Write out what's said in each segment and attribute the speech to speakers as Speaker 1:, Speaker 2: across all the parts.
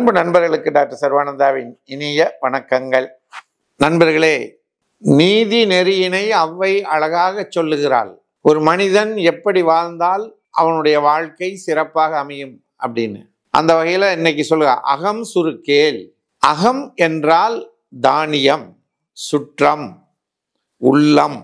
Speaker 1: அன்பு நண்பர்களுக்கு டாக்டர் சர்வானந்தாவின் இனிய வணக்கங்கள். நண்பர்களே, நீதி நெறியினை அவ்வை அழகாக சொல்லுகிறாள். ஒரு மனிதன் எப்படி வாழ்ந்தால் அவனுடைய வாழ்க்கை சிறப்பாக அமையும் அப்படின்னு. அந்த வகையில் இன்னைக்கு சொல்லுங்க, அகம் சுருக்கேல். அகம் என்றால் தானியம், சுற்றம், உள்ளம்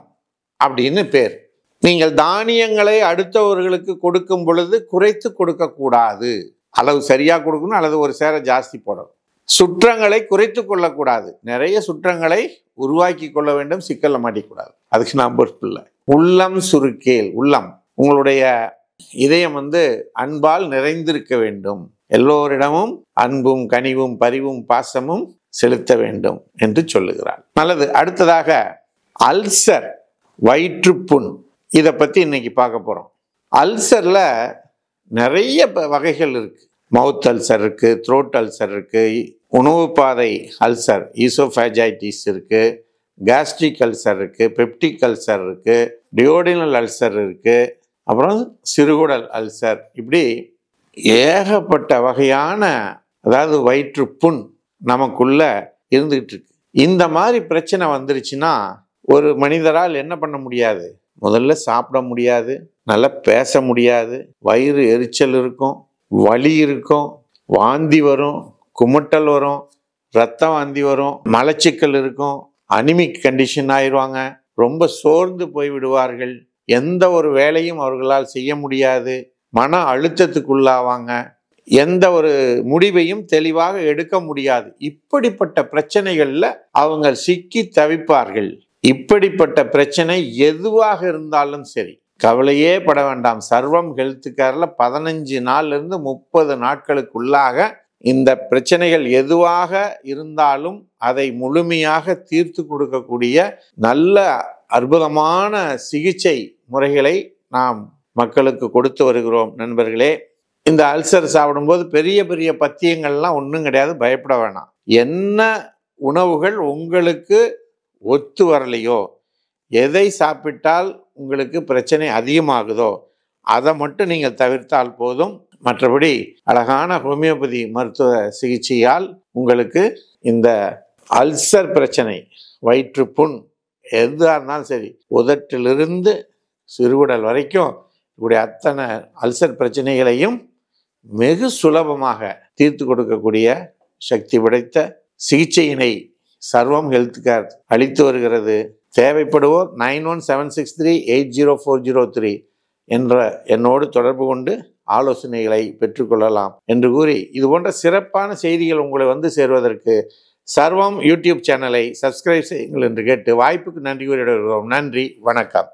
Speaker 1: அப்படின்னு பேர். நீங்கள் தானியங்களை அடுத்தவர்களுக்கு கொடுக்கும் பொழுது குறைத்து கொடுக்கக்கூடாது. அளவு சரியாக கொடுக்கணும், அல்லது ஒரு சேர ஜாஸ்தி போடணும். சுற்றங்களை குறைத்து கொள்ளக்கூடாது. நிறைய சுற்றங்களை உருவாக்கி கொள்ள வேண்டும், சிக்கல்ல மாட்டிக்கூடாது. அதுக்கு நான் பொறுப்பு இல்லை. உள்ளம் சுருக்கேல். உள்ளம், உங்களுடைய இதயம் அன்பால் நிறைந்திருக்க வேண்டும். எல்லோரிடமும் அன்பும் கனிவும் பரிவும் பாசமும் செலுத்த வேண்டும் என்று சொல்லுகிறார். நல்லது. அடுத்ததாக அல்சர், வயிற்றுப்புண். இதை பற்றி இன்னைக்கு பார்க்க போகிறோம். அல்சரில் நிறைய வகைகள் இருக்கு. மவுத் அல்சர் இருக்கு, த்ரோட் அல்சர் இருக்கு, உணவு பாதை அல்சர் ஈசோஃபேஜைட்டிஸ் இருக்கு, கேஸ்ட்ரிக் அல்சர் இருக்கு, பெப்டிக் அல்சர் இருக்கு, டியோடினல் அல்சர் இருக்கு, அப்புறம் சிறுகுடல் அல்சர். இப்படி ஏகப்பட்ட வகையான, அதாவது வயிற்றுப்புண் நமக்குள்ள இருந்துகிட்டு இருக்கு. இந்த மாதிரி பிரச்சனை வந்துருச்சுன்னா ஒரு மனிதரால் என்ன பண்ண முடியாது? முதல்ல சாப்பிட முடியாது, நல்லா பேச முடியாது, வயிறு எரிச்சல் இருக்கும், வலி இருக்கும், வாந்தி வரும், குமட்டல் வரும், ரத்த வாந்தி வரும், மலச்சிக்கல் இருக்கும், அனிமிக் கண்டிஷன் ஆயிடுவாங்க, ரொம்ப சோர்ந்து போய் விடுவார்கள், எந்த ஒரு வேலையும் அவர்களால் செய்ய முடியாது, மன அழுத்தத்துக்குள்ளாவாங்க, எந்த ஒரு முடிவையும் தெளிவாக எடுக்க முடியாது. இப்படிப்பட்ட பிரச்சனைகள்ல அவங்க சிக்கி தவிப்பார்கள். இப்படிப்பட்ட பிரச்சனை எதுவாக இருந்தாலும் சரி, கவலையே பட வேண்டாம். சர்வம் ஹெல்த் கேர்ல 15 நாள்லேருந்து 30 நாட்களுக்குள்ளாக இந்த பிரச்சனைகள் எதுவாக இருந்தாலும் அதை முழுமையாக தீர்த்து கொடுக்கக்கூடிய நல்ல அற்புதமான சிகிச்சை முறைகளை நாம் மக்களுக்கு கொடுத்து வருகிறோம். நண்பர்களே, இந்த அல்சர் சாப்பிடும்போது பெரிய பெரிய பத்தியங்கள்லாம் ஒன்றும் கிடையாது, பயப்பட வேணாம். என்ன உணவுகள் உங்களுக்கு ஒத்து வரலையோ, எதை சாப்பிட்டால் உங்களுக்கு பிரச்சனை அதிகமாகுதோ அதை மட்டும் நீங்கள் தவிர்த்தால் போதும். மற்றபடி அழகான ஹோமியோபதி மருத்துவ சிகிச்சையால் உங்களுக்கு இந்த அல்சர் பிரச்சனை, வயிற்றுப்புண் எதாக இருந்தாலும் சரி, உதட்டிலிருந்து சிறுகுடல் வரைக்கும் இப்படி அத்தனை அல்சர் பிரச்சனைகளையும் வெகு சுலபமாக தீர்த்து கொடுக்கக்கூடிய சக்தி படைத்த சிகிச்சையினை சர்வம் ஹெல்த் கேர் அளித்து வருகிறது. தேவைப்படுவோர் 9176380403 என்ற என்னோடு தொடர்பு கொண்டு ஆலோசனைகளை பெற்றுக்கொள்ளலாம் என்று கூறி, இது போன்ற சிறப்பான செய்திகள் உங்களை சேர்வதற்கு சர்வம் யூடியூப் சேனலை சப்ஸ்கிரைப் செய்யுங்கள் என்று கேட்டு வாய்ப்புக்கு நன்றி கூறி விடுகிறோம். நன்றி, வணக்கம்.